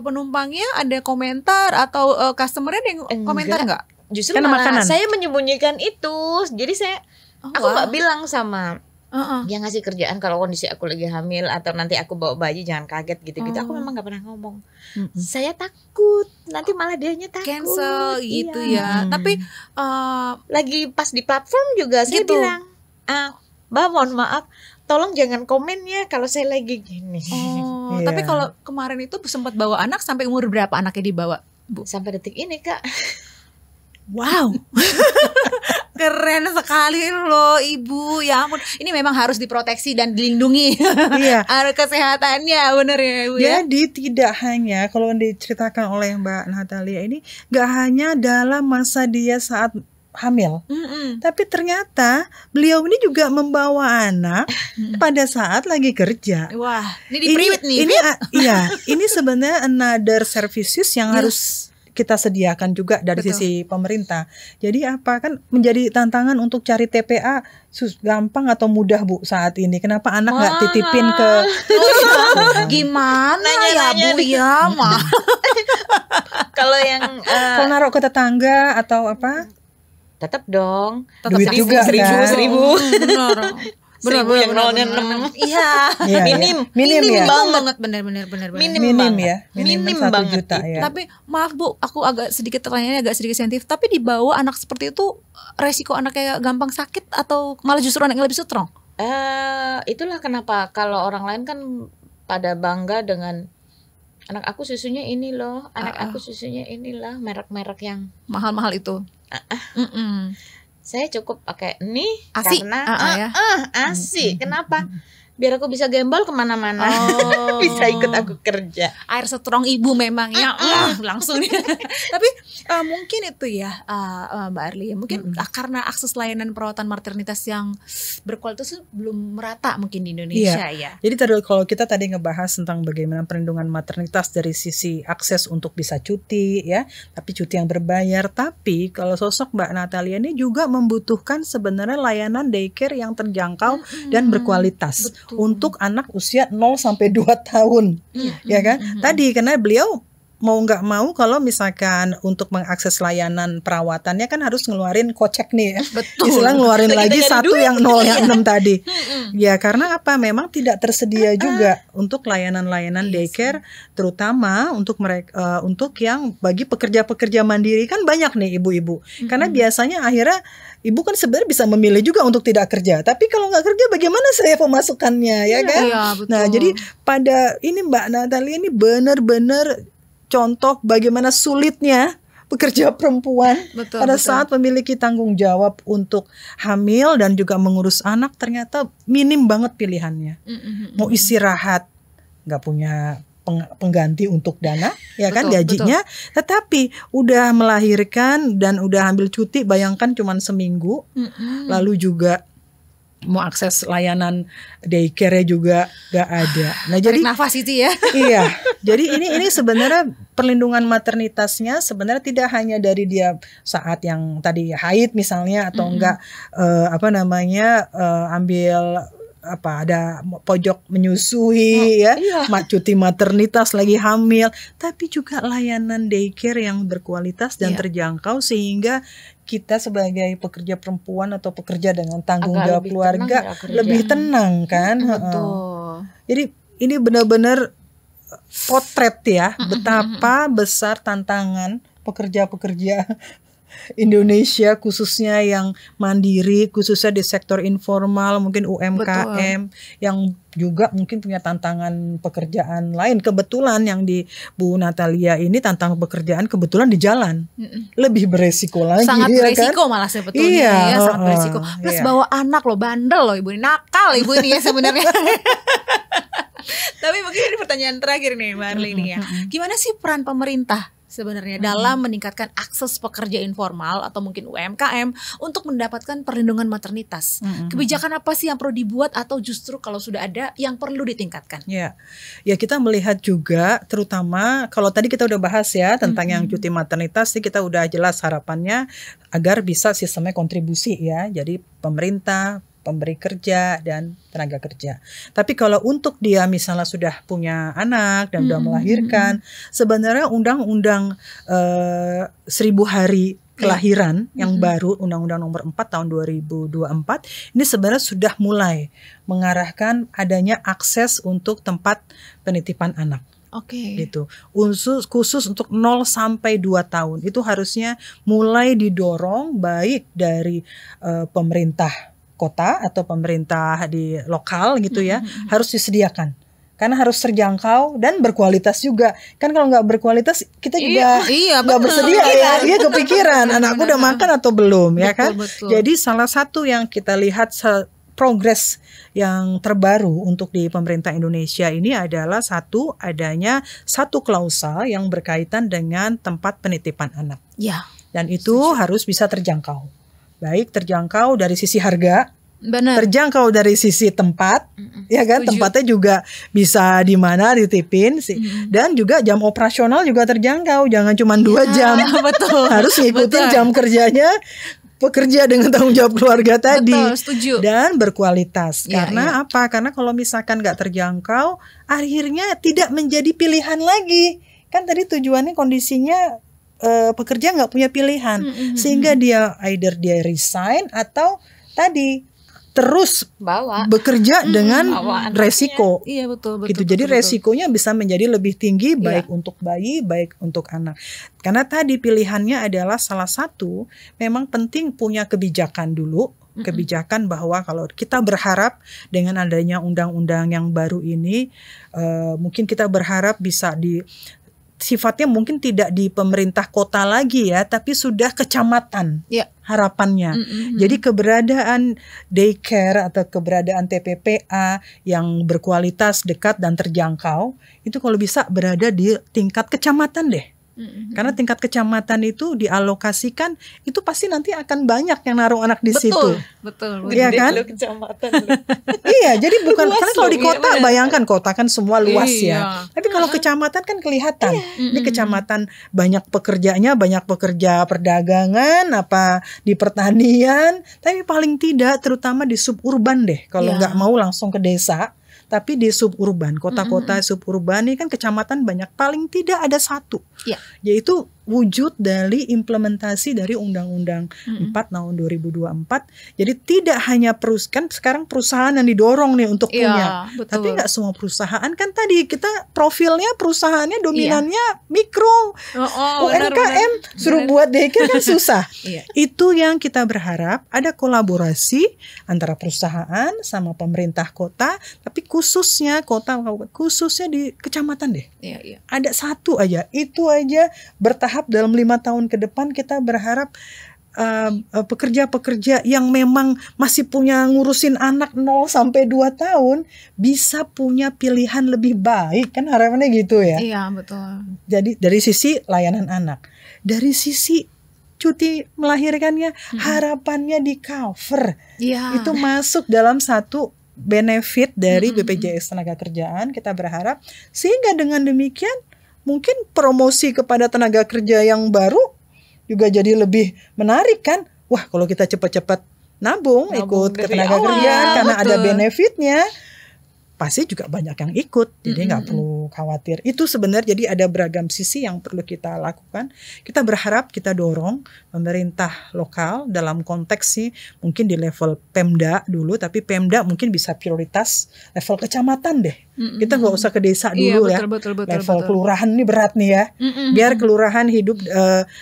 penumpangnya ada komentar atau customernya ada yang komentar nggak? Justru malah makanan. Saya menyembunyikan itu. Jadi aku nggak bilang sama yang ngasih kerjaan kalau kondisi aku lagi hamil atau nanti aku bawa bayi, jangan kaget gitu-gitu. Aku memang nggak pernah ngomong. Saya takut nanti malah dianya takut. Cancel gitu ya. Tapi lagi pas di platform juga saya bilang, Mbak mohon maaf, tolong jangan komen ya kalau saya lagi gini. Tapi kalau kemarin itu sempat bawa anak, sampai umur berapa anaknya dibawa, Bu? Sampai detik ini, Kak. Wow. Keren sekali loh Ibu, ya ampun. Ini memang harus diproteksi dan dilindungi. Iya. Kesehatannya, bener ya Ibu ya. Jadi tidak hanya kalau diceritakan oleh Mbak Natalia ini, gak hanya dalam masa dia saat hamil, tapi ternyata beliau ini juga membawa anak pada saat lagi kerja. Wah, ini di private nih. Ini sebenarnya another services yang harus kita sediakan juga dari sisi pemerintah. Jadi apa kan menjadi tantangan untuk cari TPA gampang atau mudah Bu saat ini? Kenapa anak nggak titipin ke gimana ya Bu ya mah? Kalau yang kalau naruh ke tetangga atau apa? Tetap dong. Duit juga seribu. Benar yang nolnya 6. Iya. Minim ya. Banget benar. Minim banget juta ya. Tapi maaf Bu, aku agak sedikit pertanyaannya agak sedikit sensitif. Tapi dibawa anak seperti itu resiko anaknya gampang sakit atau malah justru anaknya lebih strong? Itulah kenapa kalau orang lain kan pada bangga dengan anak aku susunya ini loh, anak aku susunya inilah, merek-merek yang mahal-mahal itu. Saya cukup pakai ini ASI. Karena ASI. Kenapa? Biar aku bisa gembal kemana-mana. Bisa ikut aku kerja. Air strong ibu memang ya. Langsung. Tapi mungkin itu ya Mbak Arli, mungkin karena akses layanan perawatan maternitas yang berkualitas belum merata mungkin di Indonesia ya. Jadi kalau kita tadi ngebahas tentang bagaimana perlindungan maternitas dari sisi akses untuk bisa cuti ya, tapi cuti yang berbayar. Tapi kalau sosok Mbak Natalia ini juga membutuhkan sebenarnya layanan daycare yang terjangkau dan berkualitas. Betul. Untuk anak usia 0 sampai 2 tahun. Ya kan? Tadi karena beliau mau nggak mau kalau misalkan untuk mengakses layanan perawatannya kan harus ngeluarin kocek nih ya. Betul. Istilah ngeluarin lagi satu yang 0 yang 6 tadi. Ya karena apa? Memang tidak tersedia juga untuk layanan-layanan daycare, terutama untuk mereka untuk yang bagi pekerja-pekerja mandiri kan banyak nih ibu-ibu. Karena biasanya akhirnya ibu kan sebenarnya bisa memilih juga untuk tidak kerja. Tapi kalau nggak kerja bagaimana saya pemasukannya ya kan? Iya, betul. Nah jadi pada ini Mbak Natalia ini benar-benar contoh bagaimana sulitnya pekerja perempuan pada saat memiliki tanggung jawab untuk hamil dan juga mengurus anak, ternyata minim banget pilihannya. Mau istirahat nggak punya pengganti untuk dana ya kan gajinya, tetapi udah melahirkan dan udah ambil cuti, bayangkan cuma seminggu, lalu juga mau akses layanan daycare juga gak ada. Nah jadi nafas itu ya. Iya. Jadi ini sebenarnya perlindungan maternitasnya sebenarnya tidak hanya dari dia saat yang tadi haid misalnya atau enggak ambil ada pojok menyusui cuti maternitas lagi hamil, tapi juga layanan daycare yang berkualitas dan terjangkau sehingga kita sebagai pekerja perempuan atau pekerja dengan tanggung jawab keluarga lebih tenang kan. Betul. Jadi ini benar-benar potret ya betapa besar tantangan pekerja-pekerja Indonesia khususnya yang mandiri, khususnya di sektor informal, mungkin UMKM yang juga mungkin punya tantangan pekerjaan lain. Kebetulan yang di Bu Natalia ini tantangan pekerjaan kebetulan di jalan. Lebih beresiko lagi. Sangat ya beresiko kan? Malah sebetulnya ya, sangat beresiko. Plus bawa anak loh, bandel loh ibu ini, nakal ibu ini ya sebenarnya. Tapi mungkin ini pertanyaan terakhir nih Mbak Arli ini ya. Gimana sih peran pemerintah sebenarnya dalam meningkatkan akses pekerja informal atau mungkin UMKM untuk mendapatkan perlindungan maternitas? Kebijakan apa sih yang perlu dibuat atau justru kalau sudah ada yang perlu ditingkatkan? Ya kita melihat juga terutama kalau tadi kita udah bahas ya tentang yang cuti maternitas sih, kita udah jelas harapannya agar bisa sistemnya kontribusi ya. Jadi pemerintah, pemberi kerja dan tenaga kerja. Tapi kalau untuk dia misalnya sudah punya anak dan sudah melahirkan, sebenarnya undang-undang 1000 hari kelahiran yang baru, Undang-Undang Nomor 4 tahun 2024 ini sebenarnya sudah mulai mengarahkan adanya akses untuk tempat penitipan anak. Gitu. Khusus untuk 0 sampai 2 tahun itu harusnya mulai didorong baik dari pemerintah kota atau pemerintah di lokal gitu ya, harus disediakan. Karena harus terjangkau dan berkualitas juga. Kan kalau nggak berkualitas kita juga nggak bersedia ya. Dia kepikiran anakku udah makan atau belum, ya kan? Jadi salah satu yang kita lihat progres yang terbaru untuk di pemerintah Indonesia ini adalah adanya satu klausal yang berkaitan dengan tempat penitipan anak. Dan itu harus bisa terjangkau. Baik terjangkau dari sisi harga, terjangkau dari sisi tempat, ya kan? Tempatnya juga bisa di mana ditipin sih, dan juga jam operasional juga terjangkau, jangan cuma 2 jam, harus ngikutin jam kerjanya pekerja dengan tanggung jawab keluarga tadi, dan berkualitas. Karena apa? Karena kalau misalkan nggak terjangkau, akhirnya tidak menjadi pilihan lagi. Kan tadi tujuannya kondisinya pekerja nggak punya pilihan, sehingga dia either dia resign atau tadi terus bekerja dengan resiko. Gitu. Jadi resikonya bisa menjadi lebih tinggi baik untuk bayi, baik untuk anak. Karena tadi pilihannya adalah salah satu memang penting punya kebijakan dulu. Kebijakan bahwa kalau kita berharap dengan adanya undang-undang yang baru ini, mungkin kita berharap bisa sifatnya mungkin tidak di pemerintah kota lagi ya, tapi sudah kecamatan harapannya. Jadi keberadaan daycare atau keberadaan TPPA yang berkualitas, dekat dan terjangkau, itu kalau bisa berada di tingkat kecamatan deh. Karena tingkat kecamatan itu dialokasikan, itu pasti nanti akan banyak yang naruh anak di situ. Betul. Iya kan? Iya, jadi bukan karena kalau di kota bayangkan kota kan semua luas ya. Tapi kalau kecamatan kan kelihatan. Ini kecamatan banyak pekerjanya, banyak pekerja perdagangan, apa di pertanian, tapi paling tidak terutama di suburban deh. Kalau nggak mau langsung ke desa, tapi di suburban, kota-kota suburban ini kan kecamatan banyak, paling tidak ada satu, yaitu wujud dari implementasi dari Undang-Undang 4 tahun 2024. Jadi tidak hanya kan sekarang perusahaan yang didorong nih untuk punya, tapi nggak semua perusahaan kan tadi kita profilnya perusahaannya dominannya mikro, UMKM, suruh buat daycare kan susah. Itu yang kita berharap ada kolaborasi antara perusahaan sama pemerintah kota, tapi khususnya khususnya di kecamatan deh. Ada satu aja, itu aja bertahap dalam 5 tahun ke depan kita berharap pekerja-pekerja yang memang masih punya ngurusin anak 0 sampai 2 tahun bisa punya pilihan lebih baik, kan harapannya gitu ya. Jadi dari sisi layanan anak, dari sisi cuti melahirkannya harapannya di cover. Itu masuk dalam satu benefit dari BPJS Tenagakerjaan, kita berharap sehingga dengan demikian mungkin promosi kepada tenaga kerja yang baru juga jadi lebih menarik kan. Wah, kalau kita cepat-cepat nabung ikut ke tenaga kerjaan karena ada benefitnya, pasti juga banyak yang ikut. Jadi nggak perlu khawatir. Itu sebenarnya jadi ada beragam sisi yang perlu kita lakukan. Kita berharap, kita dorong pemerintah lokal dalam konteks sih mungkin di level Pemda dulu, tapi Pemda mungkin bisa prioritas level kecamatan deh. Kita nggak usah ke desa dulu level kelurahan ini berat nih ya. Biar kelurahan hidup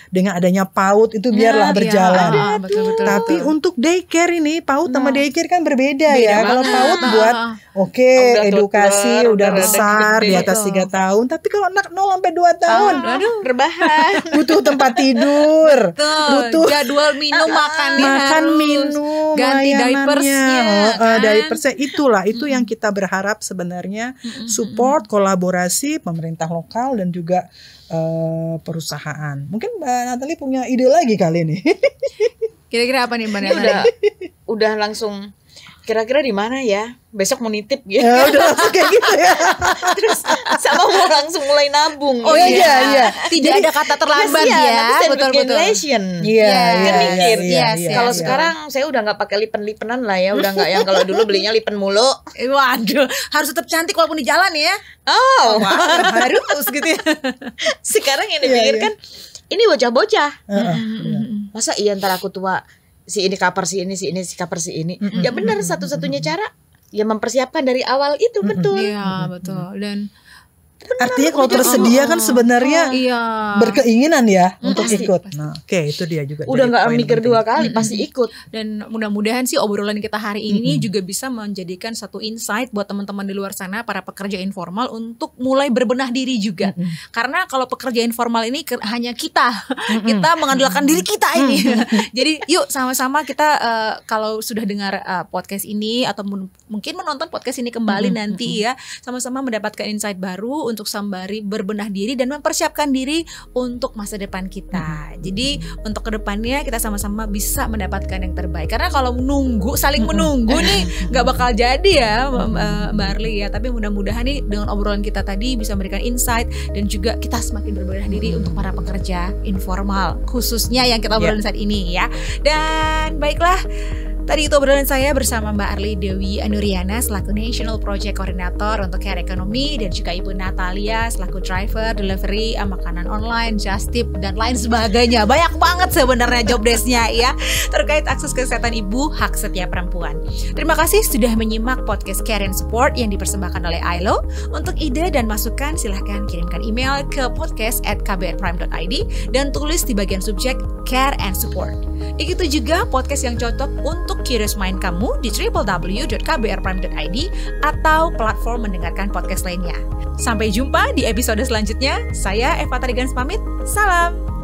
dengan adanya PAUD itu biarlah berjalan. Tapi untuk daycare ini PAUD sama daycare kan berbeda ya. Kalau PAUD buat edukasi udah besar di atas 3 tahun. Tapi kalau anak 0 sampai 2 tahun, rebahan, butuh tempat tidur, butuh jadwal minum, minum, ganti diapersnya. Itu yang kita berharap sebenarnya. Support, kolaborasi pemerintah lokal dan juga perusahaan. Mungkin Mbak Natalie punya ide lagi kali ini. Kira-kira apa nih Mbak Natalie? Udah langsung kira-kira di mana ya? Besok mau nitip gitu. Ya udah langsung kayak gitu ya. Terus sama mau langsung mulai nabung. Oh iya. Tidak ada kata terlambat ya. Betul-betul. Iya. Kalau sekarang saya udah nggak pakai lipen-lipenan lah ya. Udah nggak yang kalau dulu belinya lipen mulu. Waduh, harus tetap cantik walaupun di jalan ya. Harus gitu ya. Sekarang yang dipikirkan ini bocah-bocah. Masa iya ntar aku tua si ini cover si ini cover si ini. Ya benar, satu-satunya cara ya mempersiapkan dari awal itu. Betul. Iya betul. Dan artinya kalau tersedia kan sebenarnya berkeinginan ya untuk ikut. Nah, oke, itu dia juga. Udah nggak mikir dua kali, pasti ikut. Dan mudah-mudahan sih obrolan kita hari ini juga bisa menjadikan satu insight buat teman-teman di luar sana, para pekerja informal, untuk mulai berbenah diri juga. Karena kalau pekerja informal ini hanya kita mengandalkan diri kita ini. Jadi yuk sama-sama kita kalau sudah dengar podcast ini atau mungkin menonton podcast ini kembali nanti ya, sama-sama mendapatkan insight baru untuk sembari berbenah diri dan mempersiapkan diri untuk masa depan kita. Jadi untuk kedepannya kita sama-sama bisa mendapatkan yang terbaik. Karena kalau saling menunggu nih nggak bakal jadi ya Mbak Arli ya. Tapi mudah-mudahan nih dengan obrolan kita tadi bisa memberikan insight dan juga kita semakin berbenah diri untuk para pekerja informal, khususnya yang kita obrolin saat ini ya. Dan baiklah, tadi itu obrolan saya bersama Mbak Arli Dewi Anuriana selaku National Project Coordinator untuk Care Economy, dan juga Ibu Natalia selaku driver delivery makanan online, just tip dan lain sebagainya. Banyak banget sebenarnya job desk-nya ya terkait akses kesehatan ibu, hak setiap perempuan. Terima kasih sudah menyimak podcast Care and Support yang dipersembahkan oleh ILO. Untuk ide dan masukan silahkan kirimkan email ke podcast@kbrprime.id dan tulis di bagian subjek Care and Support. Begitu juga podcast yang cocok untuk curious mind kamu di www.kbrprime.id atau platform mendengarkan podcast lainnya. Sampai jumpa di episode selanjutnya. Saya Eva Tarigans pamit. Salam.